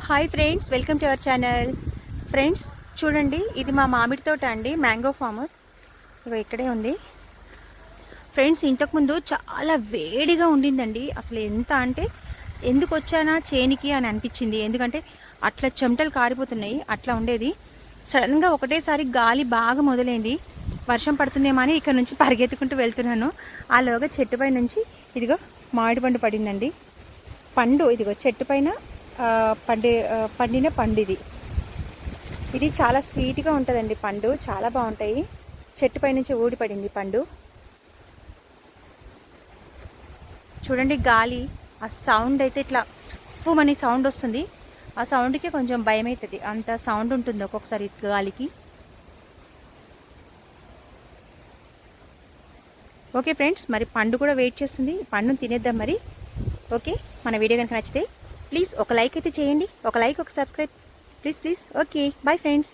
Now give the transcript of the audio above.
Hi friends, welcome to our channel. Friends చూడండి, ఇది మా మామిడి తోట అండి, మ్యాంగో ఫామ్. ఇగో ఇక్కడే ఉంది ఫ్రెండ్స్. ఇంతకుముందు చాలా వేడిగా ఉండిందండి. అసలు ఎంత అంటే ఎందుకు వచ్చానా చేనికి అని అనిపించింది. ఎందుకంటే అట్లా చెమటలు కారిపోతున్నాయి, అట్లా ఉండేది. సడన్గా ఒకటేసారి గాలి బాగా మొదలైంది. వర్షం పడుతుందేమో అని ఇక్కడ నుంచి పరిగెత్తుకుంటూ వెళ్తున్నాను. ఆలోగా చెట్టుపై నుంచి ఇదిగో మామిడి పండు పడిందండి. పండు ఇదిగో చెట్టు పైన పండిన పండు ఇది చాలా స్వీట్గా ఉంటుందండి. పండు చాలా బాగుంటాయి. చెట్టుపై నుంచి ఊడిపడింది పండు. చూడండి, గాలి ఆ సౌండ్ అయితే ఇట్లా సుఫ్ఫుమని సౌండ్ వస్తుంది. ఆ సౌండ్కి కొంచెం భయం అవుతుంది, అంత సౌండ్ ఉంటుంది ఒక్కొక్కసారి గాలికి. ఓకే ఫ్రెండ్స్, మరి పండు కూడా వెయిట్ చేస్తుంది. పండును తినేద్దాం మరి. ఓకే, మన వీడియో కనుక నచ్చితే ప్లీజ్ ఒక లైక్ అయితే చేయండి. ఒక లైక్, ఒక subscribe, please please. Okay, bye friends.